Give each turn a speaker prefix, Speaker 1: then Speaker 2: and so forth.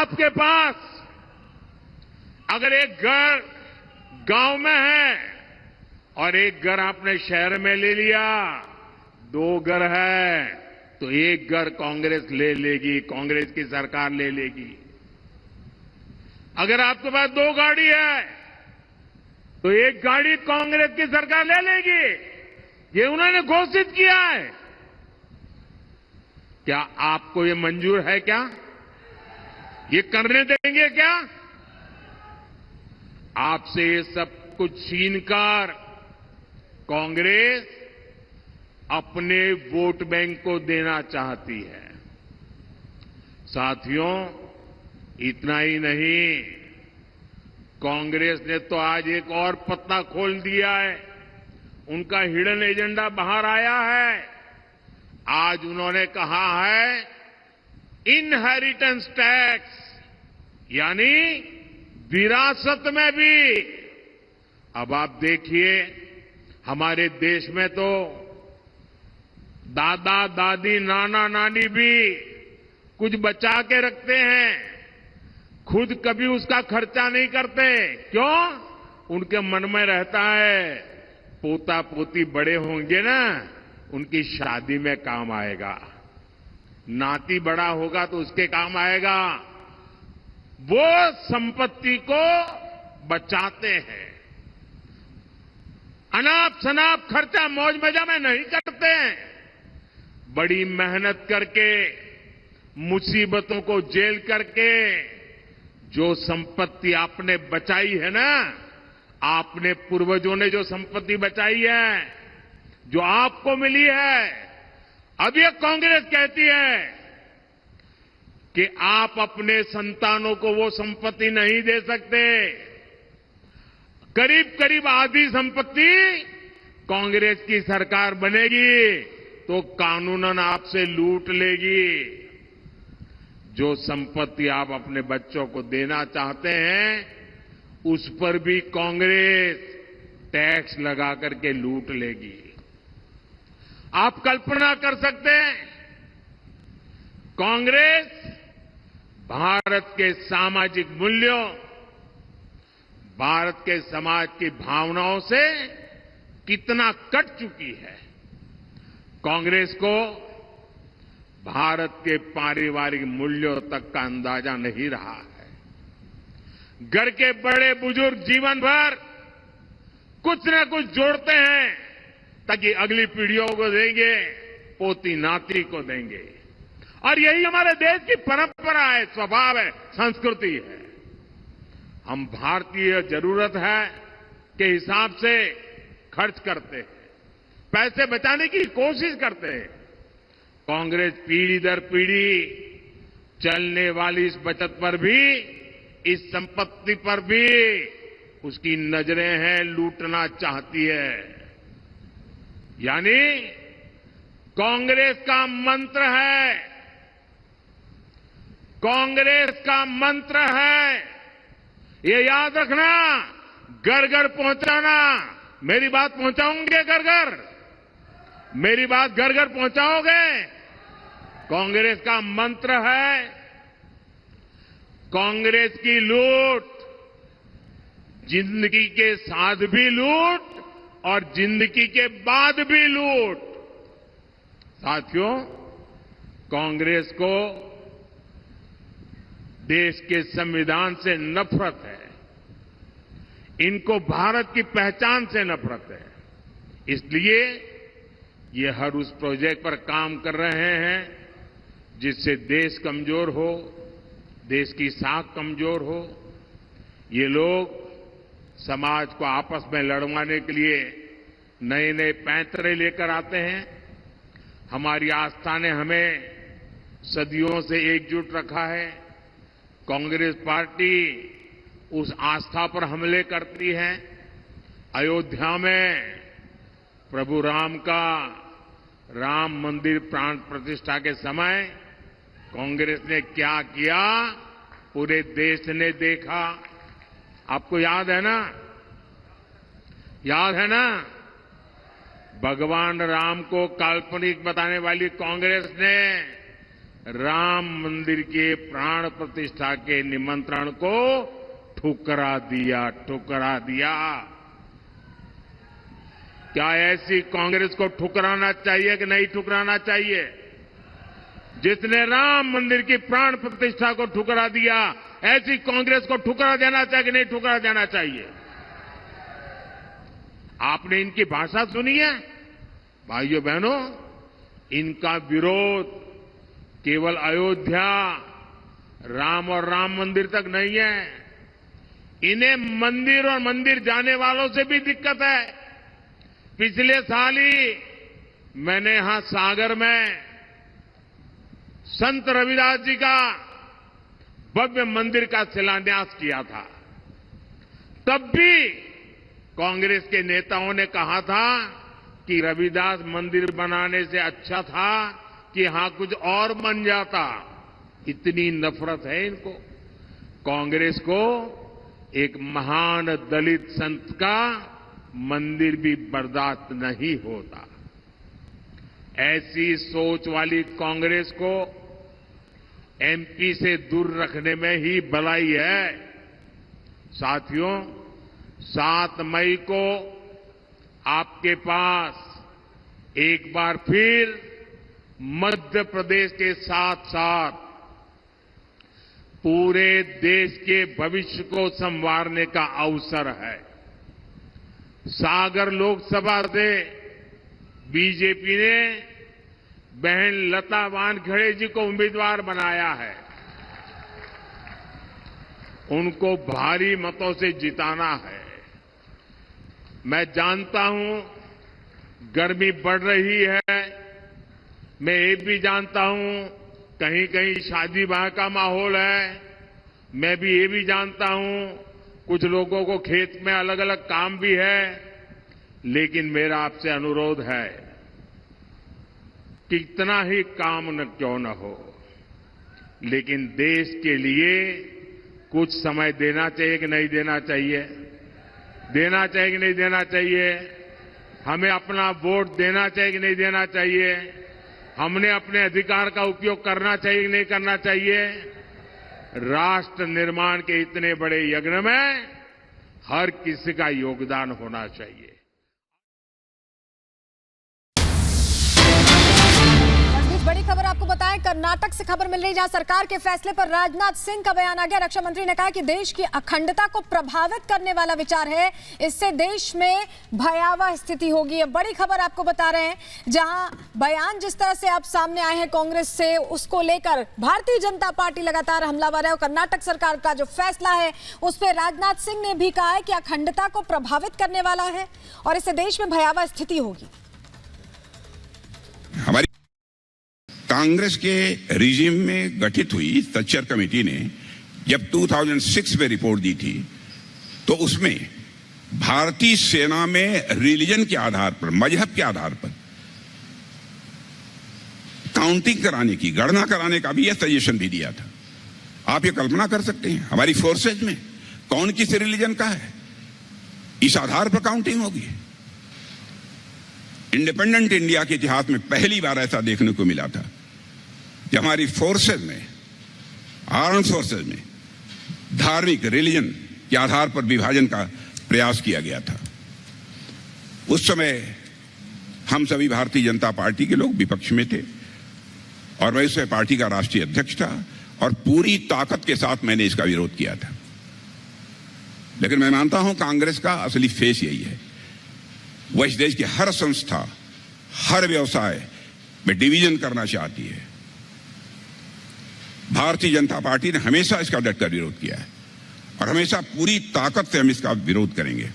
Speaker 1: आपके पास अगर एक घर गांव में है और एक घर आपने शहर में ले लिया, 2 घर है, तो एक घर कांग्रेस ले लेगी, कांग्रेस की सरकार ले लेगी। अगर आपके पास 2 गाड़ी है तो एक गाड़ी कांग्रेस की सरकार ले लेगी। ये उन्होंने घोषित किया है। क्या आपको ये मंजूर है? क्या ये करने देंगे? क्या आपसे ये सब कुछ छीनकर कांग्रेस अपने वोट बैंक को देना चाहती है। साथियों, इतना ही नहीं, कांग्रेस ने तो आज एक और पत्ता खोल दिया है। उनका हिडन एजेंडा बाहर आया है। आज उन्होंने कहा है इनहेरिटेंस टैक्स, यानी विरासत में भी। अब आप देखिए, हमारे देश में तो दादा दादी नाना नानी भी कुछ बचा के रखते हैं, खुद कभी उसका खर्चा नहीं करते। क्यों? उनके मन में रहता है पोता पोती बड़े होंगे ना, उनकी शादी में काम आएगा, नाती बड़ा होगा तो उसके काम आएगा। वो संपत्ति को बचाते हैं, अनाप शनाप खर्चा मौज मजा में नहीं करते हैं। बड़ी मेहनत करके, मुसीबतों को झेल करके जो संपत्ति आपने बचाई है ना, आपने पूर्वजों ने जो संपत्ति बचाई है, जो आपको मिली है, अब ये कांग्रेस कहती है कि आप अपने संतानों को वो संपत्ति नहीं दे सकते। करीब करीब आधी संपत्ति कांग्रेस की सरकार बनेगी तो कानूनन आपसे लूट लेगी। जो संपत्ति आप अपने बच्चों को देना चाहते हैं, उस पर भी कांग्रेस टैक्स लगा करके लूट लेगी। आप कल्पना कर सकते हैं, कांग्रेस भारत के सामाजिक मूल्यों, भारत के समाज की भावनाओं से कितना कट चुकी है। कांग्रेस को भारत के पारिवारिक मूल्यों तक का अंदाजा नहीं रहा है। घर के बड़े बुजुर्ग जीवन भर कुछ न कुछ जोड़ते हैं ताकि अगली पीढ़ियों को देंगे, पोती नाती को देंगे। और यही हमारे देश की परंपरा है, स्वभाव है, संस्कृति है। हम भारतीय जरूरत है के हिसाब से खर्च करते हैं, पैसे बचाने की कोशिश करते हैं। कांग्रेस पीढ़ी दर पीढ़ी चलने वाली इस बचत पर भी, इस संपत्ति पर भी उसकी नजरें हैं, लूटना चाहती है। यानी कांग्रेस का मंत्र है, कांग्रेस का मंत्र है, ये याद रखना, घर घर पहुंचाना। मेरी बात पहुंचाओगे घर घर? मेरी बात घर घर पहुंचाओगे? कांग्रेस का मंत्र है, कांग्रेस की लूट, जिंदगी के साथ भी लूट और जिंदगी के बाद भी लूट। साथियों, कांग्रेस को देश के संविधान से नफरत है, इनको भारत की पहचान से नफरत है। इसलिए ये हर उस प्रोजेक्ट पर काम कर रहे हैं जिससे देश कमजोर हो, देश की साख कमजोर हो। ये लोग समाज को आपस में लड़वाने के लिए नए नए पैंतरे लेकर आते हैं। हमारी आस्था ने हमें सदियों से एकजुट रखा है। कांग्रेस पार्टी उस आस्था पर हमले करती है। अयोध्या में प्रभु राम का राम मंदिर प्राण प्रतिष्ठा के समय कांग्रेस ने क्या किया, पूरे देश ने देखा। आपको याद है ना? याद है ना? भगवान राम को काल्पनिक बताने वाली कांग्रेस ने राम मंदिर के प्राण प्रतिष्ठा के निमंत्रण को ठुकरा दिया। क्या ऐसी कांग्रेस को ठुकराना चाहिए कि नहीं ठुकराना चाहिए? जिसने राम मंदिर की प्राण प्रतिष्ठा को ठुकरा दिया, ऐसी कांग्रेस को ठुकरा देना चाहिए कि नहीं ठुकरा देना चाहिए? आपने इनकी भाषा सुनी है? भाइयों बहनों, इनका विरोध केवल अयोध्या, राम और राम मंदिर तक नहीं है। इन्हें मंदिर और मंदिर जाने वालों से भी दिक्कत है। पिछले साल ही मैंने यहां सागर में संत रविदास जी का भव्य मंदिर का शिलान्यास किया था। तब भी कांग्रेस के नेताओं ने कहा था कि रविदास मंदिर बनाने से अच्छा था कि यहां कुछ और बन जाता। इतनी नफरत है इनको। कांग्रेस को एक महान दलित संत का मंदिर भी बर्दाश्त नहीं होता। ऐसी सोच वाली कांग्रेस को एमपी से दूर रखने में ही भलाई है। साथियों, 7 मई को आपके पास एक बार फिर मध्य प्रदेश के साथ साथ पूरे देश के भविष्य को संवारने का अवसर है। सागर लोकसभा से बीजेपी ने बहन लता वानखेड़े जी को उम्मीदवार बनाया है। उनको भारी मतों से जिताना है। मैं जानता हूं गर्मी बढ़ रही है। मैं ये भी जानता हूं कहीं कहीं शादी ब्याह का माहौल है। मैं भी ये भी जानता हूं कुछ लोगों को खेत में अलग अलग काम भी है। लेकिन मेरा आपसे अनुरोध है, कितना ही काम न क्यों न हो, लेकिन देश के लिए कुछ समय देना चाहिए कि नहीं देना चाहिए? देना चाहिए कि नहीं देना चाहिए? हमें अपना वोट देना चाहिए कि नहीं देना चाहिए? हमने अपने अधिकार का उपयोग करना चाहिए कि नहीं करना चाहिए? राष्ट्र निर्माण के इतने बड़े यज्ञ में हर किसी का योगदान होना चाहिए।
Speaker 2: बड़ी खबर आपको बताएं, कर्नाटक से खबर मिल रही जहां सरकार के फैसले पर राजनाथ सिंह का बयान आ गया। रक्षा मंत्री ने कहा कि देश की अखंडता को प्रभावित करने वाला विचार है, इससे देश में भयावह स्थिति होगी। बड़ी खबर आपको बता रहे हैं, जहां बयान जिस तरह से आप सामने आए हैं कांग्रेस से, उसको लेकर भारतीय जनता पार्टी लगातार हमलावर है। और कर्नाटक सरकार का जो फैसला है उस पर राजनाथ सिंह ने भी कहा है कि अखंडता को प्रभावित करने वाला है और इससे देश में भयावह स्थिति होगी।
Speaker 3: हमारी कांग्रेस के रिजीम में गठित हुई सच्चर कमेटी ने जब 2006 में रिपोर्ट दी थी तो उसमें भारतीय सेना में रिलीजन के आधार पर, मजहब के आधार पर काउंटिंग कराने की, गणना कराने का भी यह सजेशन भी दिया था। आप ये कल्पना कर सकते हैं हमारी फोर्सेज में कौन किस रिलीजन का है, इस आधार पर काउंटिंग होगी। इंडिपेंडेंट इंडिया के इतिहास में पहली बार ऐसा देखने को मिला था कि हमारी फोर्सेज में, आर्म्ड फोर्सेज में धार्मिक, रिलीजन के आधार पर विभाजन का प्रयास किया गया था। उस समय हम सभी भारतीय जनता पार्टी के लोग विपक्ष में थे और मैं उस समय पार्टी का राष्ट्रीय अध्यक्ष था और पूरी ताकत के साथ मैंने इसका विरोध किया था। लेकिन मैं मानता हूं कांग्रेस का असली फेस यही है। वह इस देश की हर संस्था, हर व्यवसाय में डिवीजन करना चाहती है। भारतीय जनता पार्टी ने हमेशा इसका डटकर विरोध किया है और हमेशा पूरी ताकत से हम इसका विरोध करेंगे।